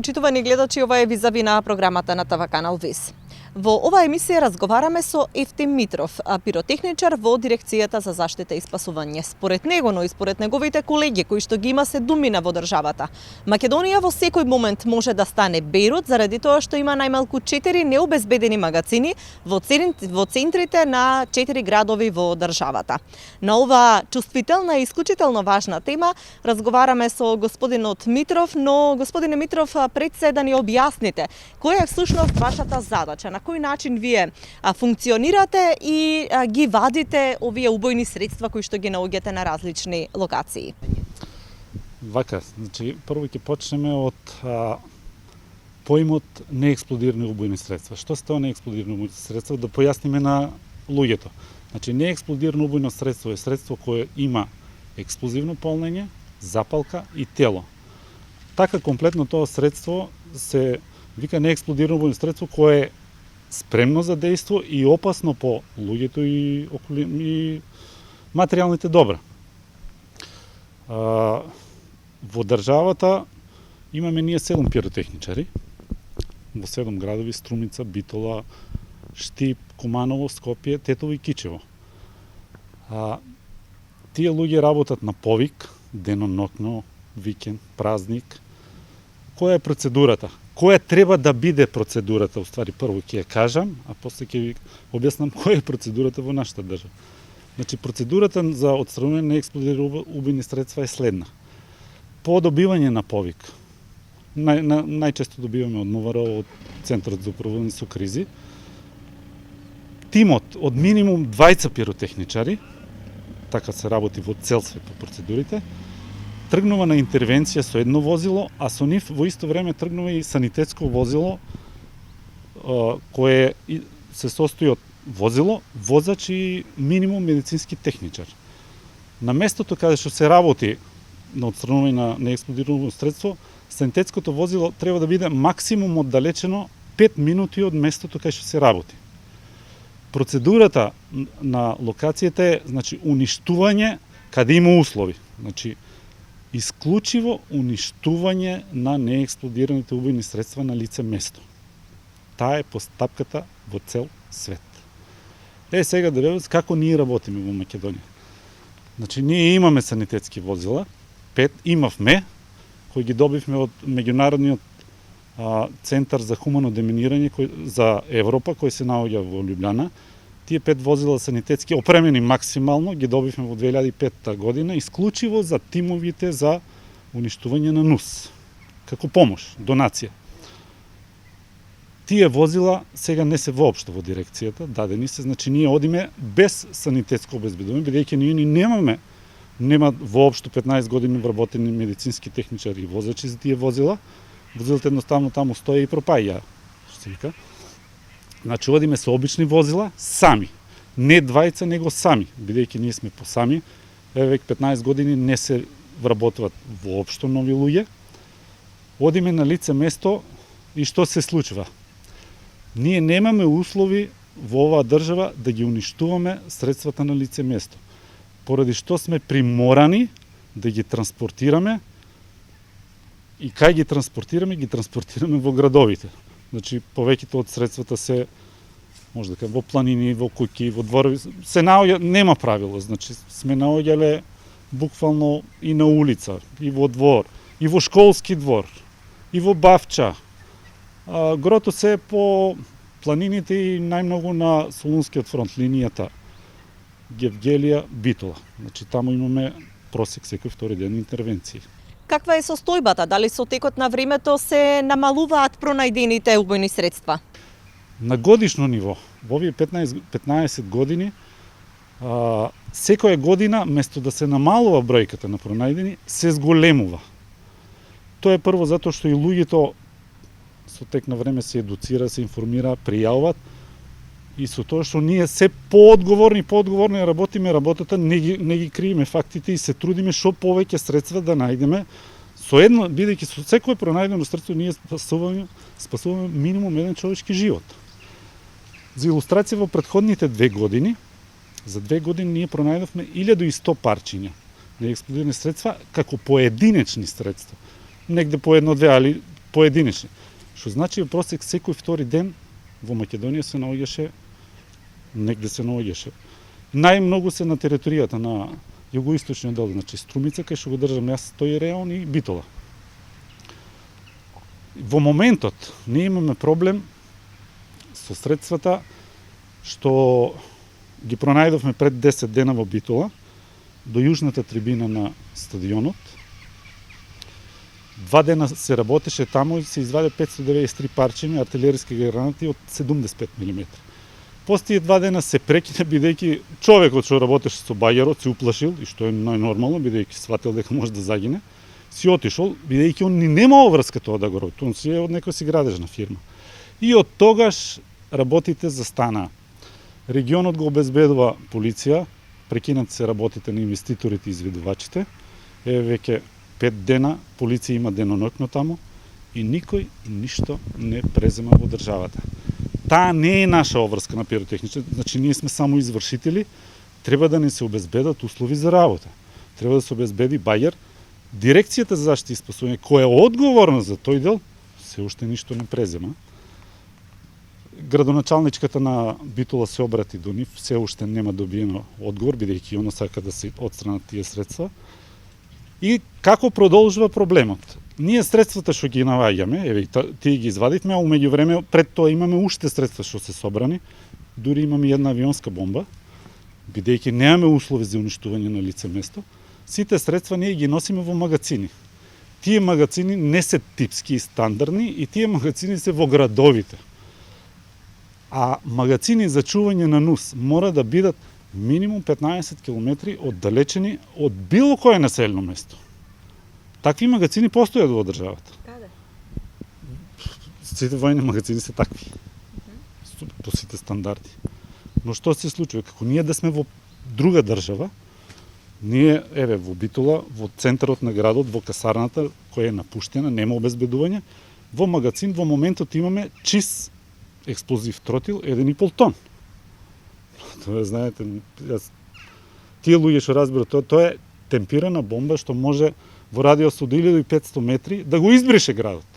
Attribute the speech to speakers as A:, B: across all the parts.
A: почитувани гледачи, ова е визави на програмата на ТВ канал ВИС. Во оваа емисија разговараме со Евтим Митров, пиротехничар во Дирекцијата за заштита и спасување. Според него, но и според неговите колеги кои што ги има се думина во државата, Македонија во секој момент може да стане Бејрут заради тоа што има најмалку 4 необезбедени магацини во центрите на 4 градови во државата. На оваа чувствителна и исклучително важна тема разговараме со господинот Митров, но господине Митров, пред се да ни објасните која е всушност вашата задача, на кој начин вие функционирате и ги вадите овие убојни средства кои што ги наоѓате на различни локации?
B: Вака, значи прво ќе почнеме од поимот неексплодирани убојни средства. Што се тоа неексплодирани убојни средства? Да појасниме на луѓето. Значи неексплодирано убојно средство е средство кое има експлозивно полнење, запалка и тело. Така комплетно тоа средство се вика неексплодирано убојно средство кое е спремно за дејство и опасно по луѓето и материјалните добра. Во државата имаме ние 7 пиротехничари, во 7 градови: Струмица, Битола, Штип, Куманово, Скопје, Тетово и Кичево. Тие луѓе работат на повик, денонокно, викенд, празник. Која е процедурата? Која треба да биде процедурата? Уствари прво ќе ја кажам, а после ќе ви објаснам која е процедурата во нашата држава. Значи процедурата за отстранување на експлодирани убојни средства е следна. По добивање на повик, најчесто добиваме од МВР, од Центарот за управување со кризи, тимот од минимум 20 пиротехничари, така се работи во цел свет по процедурите, тргнува на интервенција со едно возило, а со нив во исто време тргнува и санитетско возило кое се состои од возило, возач и минимум медицински техничар. На местото каде што се работи на отстранување на неексплодирано средство, санитетското возило треба да биде максимум оддалечено 5 минути од местото каде што се работи. Процедурата на локацијата е, значи, уништување каде има услови. Значи, исклучиво уништување на неексплодираните убојни средства на лице место. Таа е постапката во цел свет. Сега да видите како ние работиме во Македонија. Значи, ние имаме санитетски возила, 5 имавме, кои ги добивме од меѓународниот центар за хумано деминирање за Европа, кој се наоѓа во Лјубљана. Тие 5 возила санитетски, опремени максимално, ги добивме во 2005 година, исклучиво за тимовите за уништување на НУС, како помош, донација. Тие возила сега не се воопшто во дирекцијата, дадени се, значи ние одиме без санитетско обезбедување, бидејќи ние нема воопшто 15 години вработени медицински техничари и возачи за тие возила. Возилата едноставно таму стои и пропаја, што се вика. Значи, одиме со обични возила, сами. Не двајца, него сами, бидејќи ние сме посами. Веќе 15 години не се вработуват воопшто нови луѓе. Одиме на лице место и што се случува? Ние немаме услови во оваа држава да ги уништуваме средствата на лице место. Поради што сме приморани да ги транспортираме и кај ги транспортираме во градовите. Значи, повеќето од средствата се, може да кажа, во планини, во куќи, во дворови, се наоѓа, нема правило, значи, сме наоѓале буквално и на улица, и во двор, и во школски двор, и во Бавча. Грото се по планините и најмногу на Солунскиот фронт, линијата Гевгелија, Битола. Значи, таму имаме просек секој втори ден интервенции.
A: Каква е состојбата? Дали со текот на времето се намалуваат пронајдените убојни средства?
B: На годишно ниво, во овие 15 години, секоја година, место да се намалува бројката на пронајдени, се зголемува. Тоа е прво затоа што и луѓето со тек на време се едуцира, се информира, пријавуваат, и со тоа што ние се поодговорни работиме работата, не ги криеме фактите и се трудиме што повеќе средства да најдеме. Со едно, бидејќи со секое пронајдено средство ние спасуваме минимум еден човечки живот. За илустрација, во претходните 2 години, за 2 години ние пронајдовме 1100 парчиња на експлодирани средства како поединечни средства. Негде по едно-две, али поединечни. Што значи во просек секој втори ден во Македонија се наоѓаше, негде се наоѓаше. Најмногу се на територијата на југоисточниот дел, значи Струмица, кај што го држам јас, тој реон и Битола. Во моментот ние имаме проблем со средствата што ги пронајдовме пред 10 дена во Битола, до јужната трибина на стадионот. 2 дена се работеше таму и се изваде 593 парчени артилериски гранати од 75 мм. После тие 2 дена се прекина, бидејќи човекот што работеше со бајерот се уплашил, и што е најнормално, бидејќи сватил дека може да загине, си отишол, бидејќи он ни немало врска тоа да го роби, он си е од некоја си градежна фирма. И од тогаш работите застанаа. Регионот го обезбедува полиција, прекинат се работите на инвеститорите и изведувачите. Еве веќе 5 дена полиција има деноноќно таму и никој ништо не презема во државата. Таа не е наша обврска на пиротехничар, значи ние сме само извршители, треба да ни се обезбедат услови за работа. Треба да се обезбеди бајер. Дирекцијата за заштита и спасување, која е одговорна за тој дел, се уште ништо не презема. Градоначалничката на Битола се обрати до нив, се уште нема добиено одговор, бидејќи она сака да се отстранат тие средства. И како продолжува проблемот? Ние средствата што ги наваѓаме, еве тие ги извадивме, а умеѓу време пред тоа имаме уште средства што се собрани, дури имаме една авионска бомба, бидејќи немаме услови за уништување на лице место. Сите средства ние ги носиме во магацини. Тие магацини не се типски и стандардни и тие магацини се во градовите. А магацини за чување на НУС мора да бидат минимум 15 км оддалечени од било кое населено место. Такви магацини постојат во државата.
A: Каде?
B: Сите војни магацини се такви. По сите стандарди. Но што се случува? Како ние да сме во друга држава, ние, еве, во Битола, во центарот на градот, во касарната, која е напуштена, нема обезбедување, во магацин во моментот имаме чист експлозив тротил 1,5 тон. Тоа знаете, тие луѓе што разберат, тоа е темпирана бомба што може во радиус од 1500 метри да го избрише градот.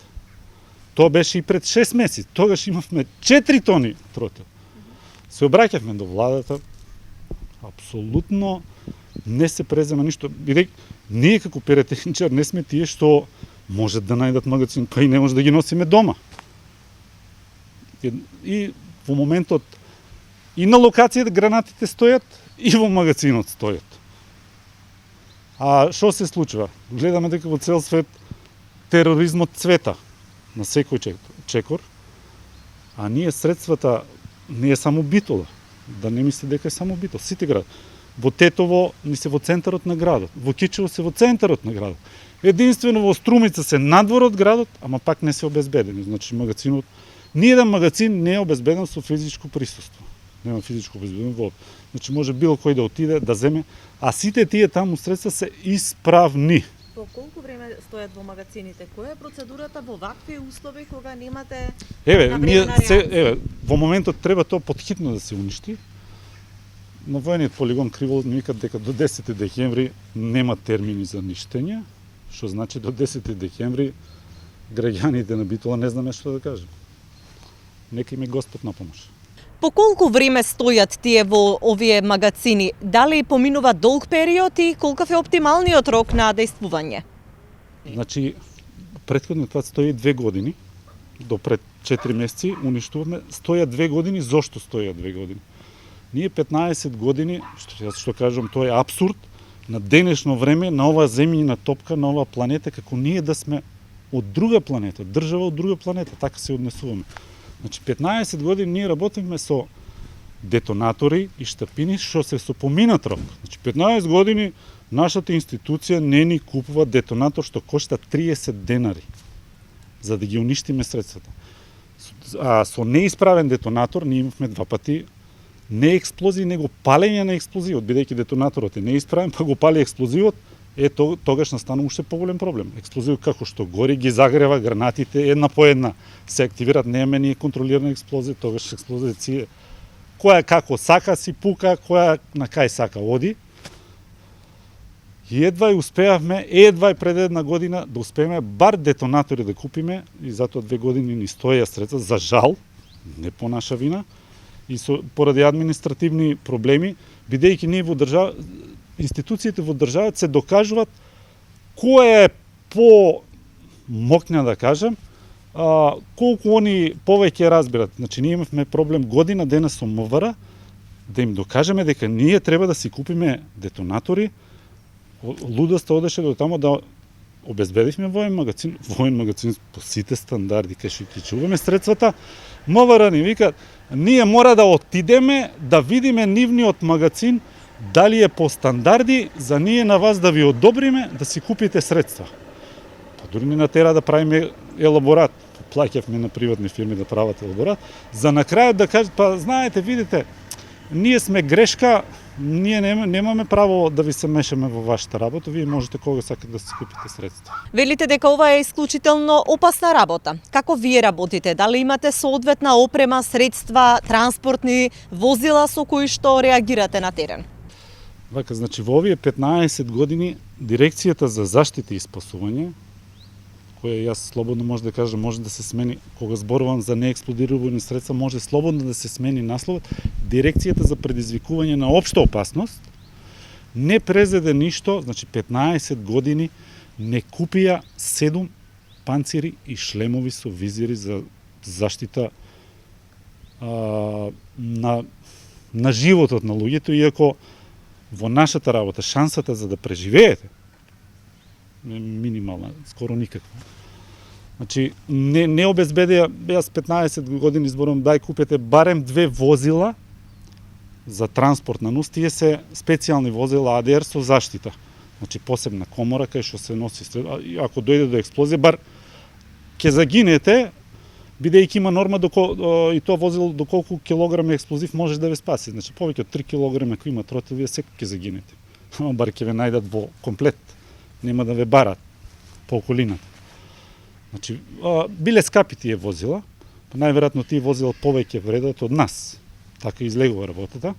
B: Тоа беше и пред 6 месеци. Тогаш имавме 4 тони тротил. Се обраќавме до владата, апсолутно не се презема ништо. Бидејќи ние како пиротехничар не сме тие што можат да најдат магацин, па и не може да ги носиме дома. И во моментот и на локацијата гранатите стојат и во магазинот стојат. А што се случува? Гледаме дека во цел свет тероризмот цвета на секој чекор, а ние средствата не е само Битола, да не мисли дека е само Битола, сите град. Во Тетово ни се во центарот на градот, во Кичево се во центарот на градот. Единствено во Струмица се надвор од градот, ама пак не се обезбедени. Значи магазинот, ниеден магазин не е обезбеден со физичко присуство. Нема физичко обезбедено во. Значи може било кој да отиде да земе, а сите тие таму средства се исправни.
A: По колку време стојат во магазините? Која е процедурата во вакви услови кога немате
B: во моментот треба тоа потхитно да се уништи. На војниот полигон Кривол ми викат дека до 10 декември нема термини за ништење, што значи до 10 декември граѓаните на Битола не знаме што да кажем. Нека им е Господ на помош.
A: По колку време стојат тие во овие магазини? Дали поминува долг период и колкав е оптималниот рок на дејствување?
B: Значи, претходниот пат стои 2 години, до пред 4 месеци уништуваме, стоја 2 години, зошто стоја 2 години? Ние 15 години, што кажам, тоа е апсурд, на денешно време, на оваа земјина топка, на оваа планета, како ние да сме од друга планета, држава од друга планета, така се однесуваме. Значи, 15 години ние работиме со детонатори и штапини, што се со поминат рок. Значи, 15 години нашата институција не ни купува детонатор што кошта 30 денари, за да ги уништиме средствата. А со неисправен детонатор ние имавме 2 пати не експлозии, него палење на експлозивот, бидејќи детонаторот е неисправен, па го пали експлозивот, тогаш настана уште поголем проблем. Експлозивот како што гори, ги загрева гранатите една по една, се активираат, немаме ние контролирана експлозија, тогаш експлозија си која како сака си пука, која на кај сака оди. И едва успеавме, едва пред една година да успееме бар детонатори да купиме и затоа 2 години ни стоја средства, за жал, не по наша вина, и поради административни проблеми, бидејќи ние во држава, институциите во државата се докажуваат која е по мокна да кажам, колку они повеќе разбират. Значи ние имавме проблем година дена со МВР да им докажеме дека ние треба да си купиме детонатори. Лудоста одеше до тамо да обезбедивме воен магазин по сите стандарди, кај што ќе чуваме средствата. МВР ни вика, ние мора да отидеме да видиме нивниот магазин дали е по стандарди за ние на вас да ви одобриме да си купите средства. Па дури ни натера да правиме елаборат. Плаќавме на приватни фирми да прават елаборат, за на крајот да кажат, па знаете, видите, ние сме грешка, ние немаме право да ви се мешаме во вашата работа, вие можете кога сакате да си купите средства.
A: Велите дека ова е исклучително опасна работа. Како вие работите? Дали имате соодветна опрема, средства, транспортни возила со кои што реагирате на терен?
B: Вака, значи во овие 15 години Дирекцијата за заштита и спасување, која јас слободно може да кажам, може да се смени, кога зборувам за неексплодирувани средства, може слободно да се смени насловот, Дирекцијата за предизвикување на општа опасност, не презеде ништо, значи 15 години не купија 7 панцири и шлемови со визири за заштита на животот на луѓето, иако во нашата работа шансата за да преживеете минимална, скоро никаква. Значи, не обезбедија, јас 15 години зборувам, дај купете барем 2 возила за транспорт на НУС, тие се специјални возила АДР со заштита. Значи, посебна комора кај што се носи, ако дојде до експлозија, бар ќе загинете, бидејќи има норма и тоа возило до колку килограми експлозив може да ве спаси. Значи, повеќе од 3 килограми ако има тротил, вие секој ќе загинете. Ама бар ќе ве најдат во комплет. Нема да ве барат по околината. Значи, биле скапи тие возила, најверојатно тие возила повеќе вредат од нас. Така излегува работата.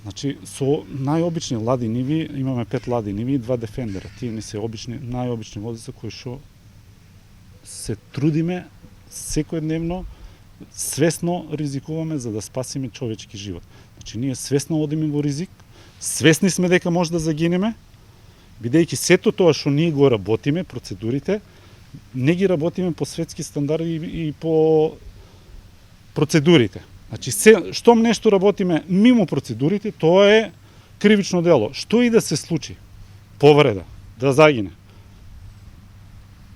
B: Значи, со најобични лади ниви, имаме 5 лади ниви и 2 дефендера. Тие не се обични, најобични возила кои што се трудиме секојдневно, свесно ризикуваме за да спасиме човечки живот. Значи, ние свесно одиме во ризик, свесни сме дека може да загинеме, бидејќи сето тоа што ние го работиме, процедурите, не ги работиме по светски стандарди и по процедурите. Значи, штом нешто работиме мимо процедурите, тоа е кривично дело. Што и да се случи, повреда, да загине.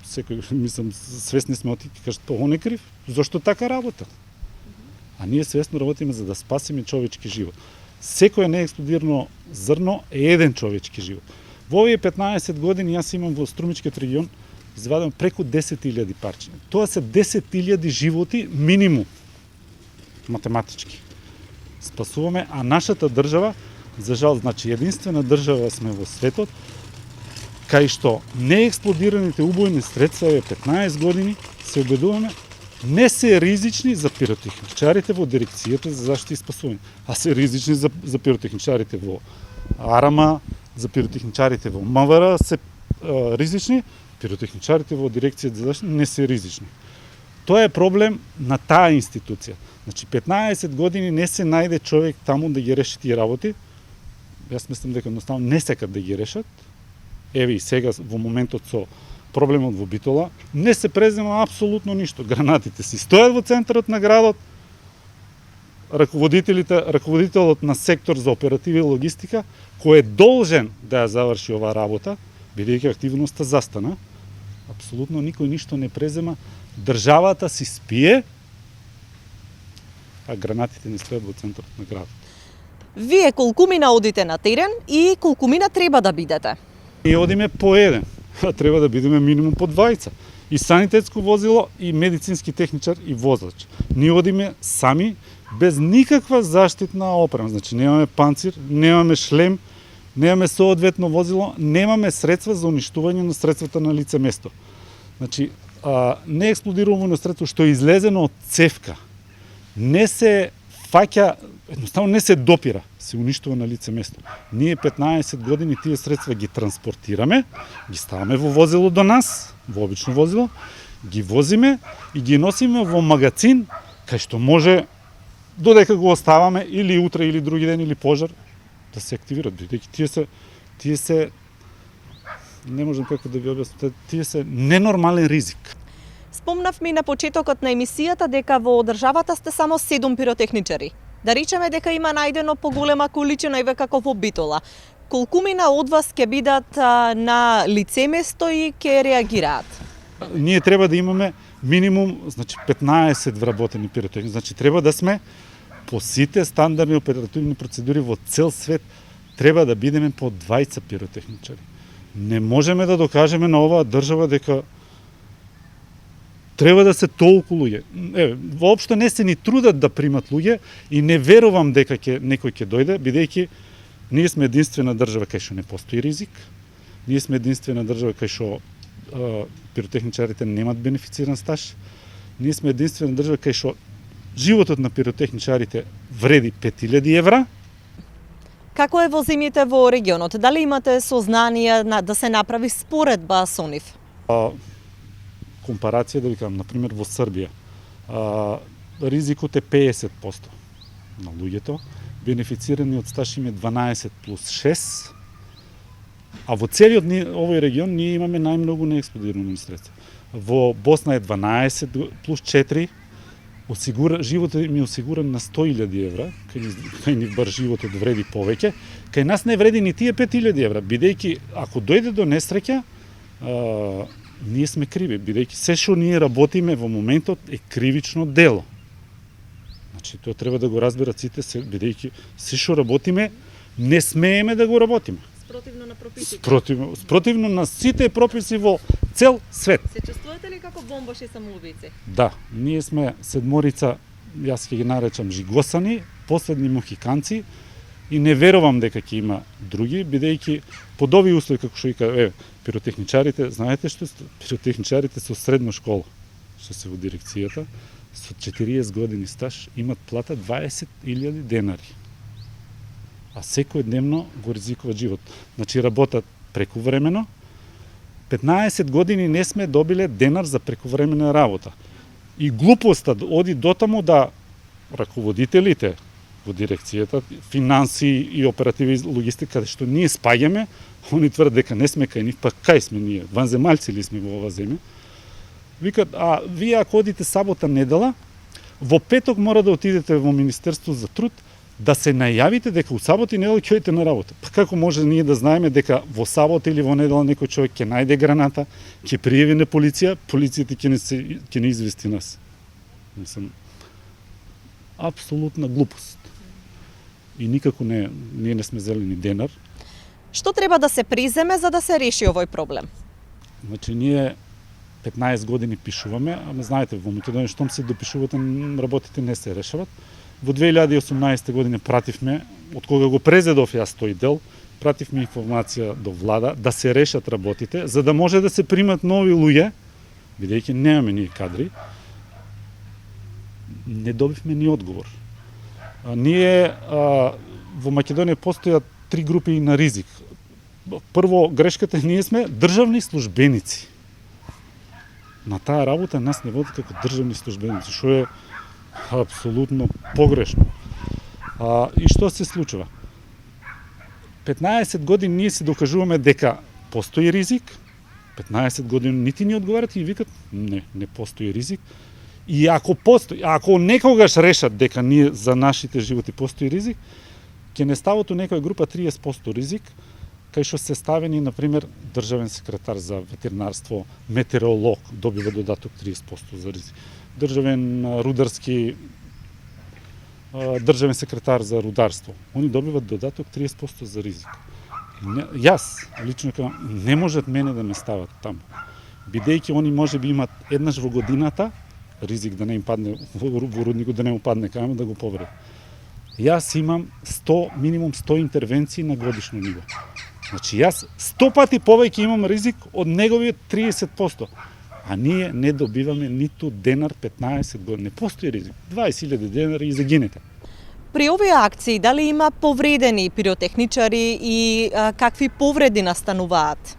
B: Секој, мислам, свесни сме оти, кажат, он е крив, зошто така работа? А ние свесно работиме за да спасиме човечки живот. Секој неексплодирано зрно е еден човечки живот. Во овие 15 години јас имам во Струмичкиот регион извадено преку 10.000 парчиња. Тоа се 10.000 животи минимум, математички. Спасуваме, а нашата држава, за жал, значи единствена држава сме во светот, кај што неексплодираните убојни средства 15 години се убедуваме не се ризични за пиротехничарите во Дирекцијата за заштита и спасување, а се ризични за пиротехничарите во АРМА, за пиротехничарите во МВР се ризични, пиротехничарите во Дирекцијата за заштита не се ризични. Тоа е проблем на таа институција. Значи 15 години не се најде човек таму да ги реши тие работи. Јас мислам дека едноставно не сакат да ги решат. Еве и сега во моментот со проблемот во Битола не се презема апсолутно ништо. Гранатите си стојат во центарот на градот. Раководителот на сектор за оператива и логистика, кој е должен да ја заврши оваа работа, бидејќи активноста застана, апсолутно никој ништо не презема. Државата си спие, а гранатите не стојат во центарот на градот.
A: Вие колкумина одите на терен и колкумина треба да бидете?
B: Ние одиме по еден, а треба да бидеме минимум по двајца. И санитетско возило, и медицински техничар, и возач. Ние одиме сами, без никаква заштитна опрема. Значи, немаме панцир, немаме шлем, немаме соодветно возило, немаме средства за уништување на средствата на лице место. Значи, неексплодирувано средство што е излезено од цевка, не се фаќа, едноставно не се допира, се уништува на лице место. Ние 15 години тие средства ги транспортираме, ги ставаме во возило до нас, во обично возило, ги возиме и ги носиме во магазин, кај што може додека го оставаме или утре или други ден или пожар да се активират, бидејќи тие се не можам како да ви објаснам, тие се ненормален ризик.
A: Спомнавме и на почетокот на емисијата дека во државата сте само 7 пиротехничари. Да речеме дека има најдено поголема количина и како во Битола. Колкумина од вас ќе бидат на лице место и ќе реагираат?
B: Ние треба да имаме минимум, значи 15 вработени пиротехничари. Значи треба да сме по сите стандардни оперативни процедури во цел свет, треба да бидеме по 20 пиротехничари. Не можеме да докажеме на оваа држава дека треба да се толку луѓе. Воопшто не се ни трудат да примат луѓе и не верувам дека некој ќе дојде, бидејќи ние сме единствена држава кај што не постои ризик. Ние сме единствена држава кај што пиротехничарите немат бенефициран стаж. Ние сме единствена држава кај што животот на пиротехничарите вреди 5000 евра.
A: Како е во земјите во регионот? Дали имате сознание да се направи споредба со нив?
B: Компарација, да ви кажам, например во Србија, ризикот е 50% на луѓето, бенефицирани од стаж им е 12 плюс 6, а во целиот овој регион ние имаме најмногу неексплодирани средства. Во Босна е 12 плюс 4, животот им е осигуран на 100.000 евра, кај ни бар животот вреди повеќе, кај нас не вреди ни тие 5.000 евра, бидејќи ако дојде до несреќа, ние сме криви, бидејќи се што ние работиме во моментот е кривично дело. Значи, тоа треба да го разберат сите, бидејќи се што работиме, не смееме да го работиме.
A: Спротивно на прописите?
B: Спротивно на сите прописи во цел свет.
A: Се чувствувате ли како бомбаши самоубијци?
B: Да, ние сме седморица, јас ќе ги наречам жигосани, последни мохиканци, и не верувам дека ќе има други, бидејќи под овие услови, како што вика, пиротехничарите, знаете што пиротехничарите со средна школа, што се во дирекцијата, со 40 години стаж, имат плата 20.000 денари. А секојдневно го ризикуваат живот. Значи работат прекувремено. 15 години не сме добиле денар за прекувремена работа. И глупоста оди дотаму да раководителите во дирекцијата, финанси и оперативи логистика, каде што ние спаѓаме, они тврдат дека не сме кај нив, па кај сме ние, ванземалци ли сме во оваа земја? Викат, вие ако одите сабота недела, во петок мора да отидете во Министерство за труд, да се најавите дека у сабота и недела ќе одите на работа. Па како може ние да знаеме дека во сабота или во недела некој човек ќе најде граната, ќе пријави на полиција, полицијата ќе не извести нас? Мислам, апсолутна глупост. И никако ние не сме зели ни денар.
A: Што треба да се преземе за да се реши овој проблем?
B: Значи, ние 15 години пишуваме, ама знаете, во Македонија штом се допишувате, работите не се решават. Во 2018 година пративме, од кога го презедов јас тој дел, пративме информација до влада да се решат работите, за да може да се примат нови луѓе, бидејќи немаме ние кадри. Не добивме ни одговор. Ние во Македонија постојат 3 групи на ризик. Прво, грешката ние сме државни службеници. На таа работа нас не водат како државни службеници, што е апсолутно погрешно. И што се случува? 15 години ние се докажуваме дека постои ризик, 15 години нити ни одговарат и викат не постои ризик. И ако некогаш решат дека ние за нашите животи постои ризик, ќе не стават у некоја група 30% ризик, кај што се ставени, например, државен секретар за ветеринарство, метеоролог добива додаток 30% за ризик. Државен секретар за рударство, они добиват додаток 30% за ризик. Јас, лично не можат мене да ме стават таму, бидејќи они може би имат еднаш во годината ризик да не им падне, во рудникот да не му падне камен, да го повреди. Јас имам минимум 100 интервенции на годишно ниво. Значи, јас 100 пати повеќе имам ризик од неговиот 30%. А ние не добиваме ниту денар 15 години. Не постои ризик. 20.000 денари и загинете.
A: При овие акции дали има повредени пиротехничари и какви повреди настануваат?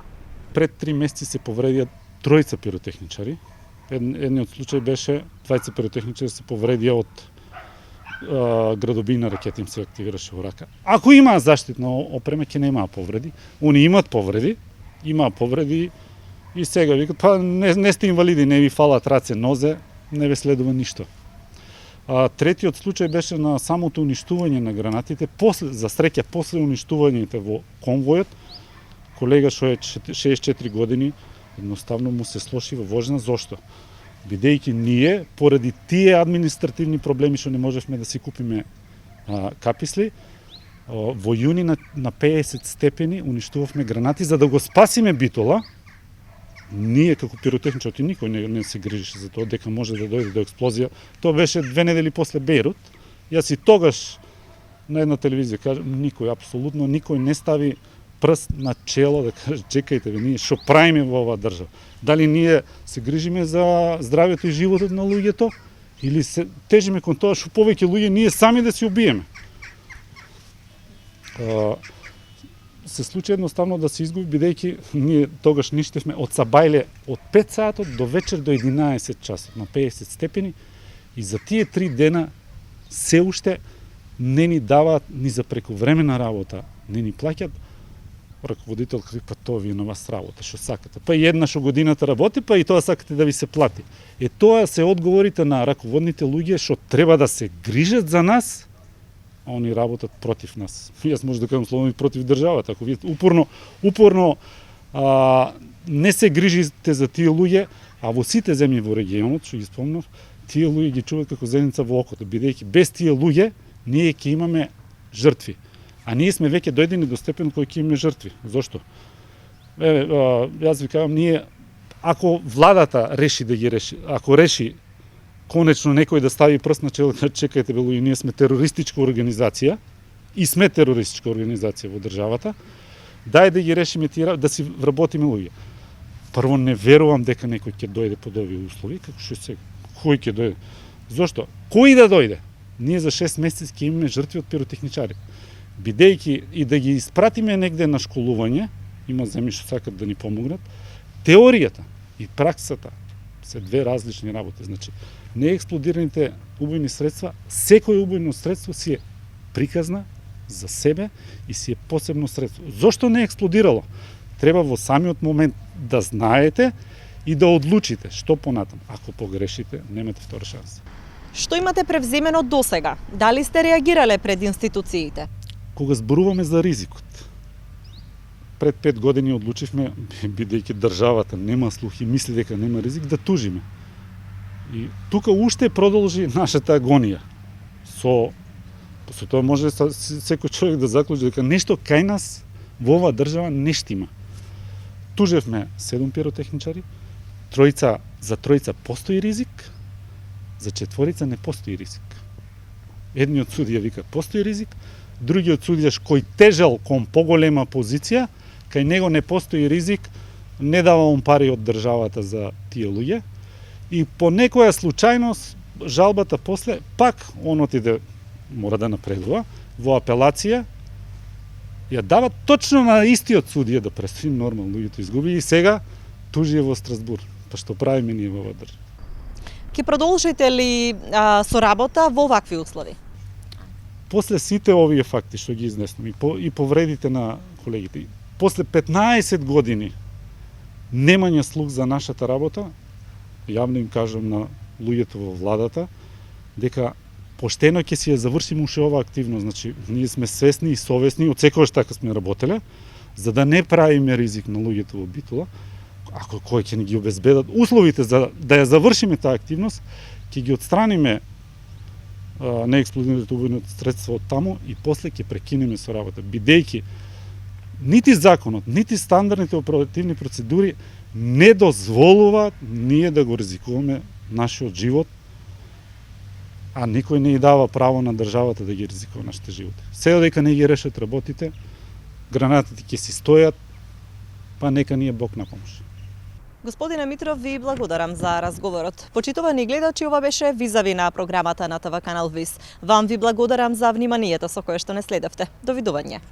B: Пред 3 месеци се повредија тројца пиротехничари. Едниот случај беше двајца пиротехничари се повредија од градобийна ракета им се активираше во рака. Ако имаа заштитна опрема, ќе немаа повреди. Они имаат повреди и сега викат, па не сте инвалиди, не ви фалат раце, нозе, не ве следува ништо. Третиот случај беше на самото уништување на гранатите, за среќа после уништувањето во конвојот, колега што е 64 години, едноставно му се слоши во вожна. Зошто? Бидејќи ние, поради тие административни проблеми што не можевме да си купиме каписли, во јуни на 50 степени уништувавме гранати за да го спасиме Битола. Ние како пиротехничари никој не се грижеше за тоа дека може да дојде до експлозија. Тоа беше 2 недели после Бејрут. Јас и тогаш на една телевизија кажам, апсолутно никој не стави прст на чело да каже чекајте ве, ние што правиме во оваа држава? Дали ние се грижиме за здравјето и животот на луѓето или се тежиме кон тоа што повеќе луѓе ние сами да се убиеме? Се случи едноставно да се изгуби, бидејќи ние тогаш ништевме од Сабајле од 5 сатот до вечер до 11 часот на 50 степени и за тие 3 дена се уште не ни даваат ни за прековремена работа, не ни плаќат. Раководител каже, па тоа ви е на вас работа, што сакате. Па и еднаш годината работи, па и тоа сакате да ви се плати. Тоа се одговорите на раководните луѓе што треба да се грижат за нас, а они работат против нас. Јас може да кажам словно и против државата. Ако вие упорно не се грижите за тие луѓе, а во сите земји во регионот, што ги спомнав, тие луѓе ги чуваат како зеница во окото, бидејќи без тие луѓе ние ќе имаме жртви. А ние сме веќе дојдени до степен кој ќе имаме жртви. Зошто? Јас ви кажам, ние, ако владата реши да ги реши, ако реши конечно некој да стави прст на чело, чекајте бе луѓе, ние сме терористичка организација и сме терористичка организација во државата, дај да ги решиме тие, да си вработиме луѓе. Прво не верувам дека некој ќе дојде под овие услови, како што сега. Кој ќе дојде? Зошто? Кој да дојде? Ние за 6 месеци ќе имаме жртви од пиротехничари. Бидејќи и да ги испратиме негде на школување, има земји што сакат да ни помогнат, теоријата и праксата се две различни работи. Значи, неексплодираните убойни средства, секој убойно средство си е приказна за себе и си е посебно средство. Зошто не експлодирало? Треба во самиот момент да знаете и да одлучите што понатам. Ако погрешите, немате втора шанса.
A: Што имате превземено досега? Дали сте реагирале пред институциите?
B: Кога зборуваме за ризикот, пред 5 години одлучивме, бидејќи државата нема слух и мисли дека нема ризик, да тужиме. И тука уште продолжи нашата агонија. Со тоа може секој човек да заклучи дека нешто кај нас во оваа држава не штима. Тужевме 7 пиротехничари, за тројца постои ризик, за 4 не постои ризик. Едниот судија вика постои ризик, другиот судија кој тежел кон поголема позиција, кај него не постои ризик, не дава он пари од државата за тие луѓе и по некоја случајност жалбата после пак он отиде, мора да напредува во апелација, ја дава точно на истиот судија да престои, нормално луѓето изгуби и сега тужи во Страсбур. Па што правиме ние во оваа држава?
A: Ке продолжите ли со работа во вакви услови?
B: После сите овие факти што ги изнеснам и повредите на колегите, после 15 години немање слух за нашата работа, јавно им кажам на луѓето во владата, дека поштено ќе си ја завршиме уште оваа активност. Значи, ние сме свесни и совесни, од секогаш така сме работеле, за да не правиме ризик на луѓето во Битола. Ако кој ќе ни ги обезбедат условите за да ја завршиме таа активност, ќе ги отстраниме неексплодираните убойни средства од таму и после ќе прекинеме со работа. Бидејќи нити законот, нити стандардните оперативни процедури не дозволуваат ние да го ризикуваме нашиот живот, а никој не ја дава право на државата да ги ризикува нашите животи. Се додека не ги решат работите, гранатите ќе си стојат, па нека ни е Бог на помош.
A: Господине Митров, ви благодарам за разговорот. Почитувани гледачи, ова беше визави на програмата на ТВ канал ВИС. Вам ви благодарам за вниманието со кое што не следевте. Довидување.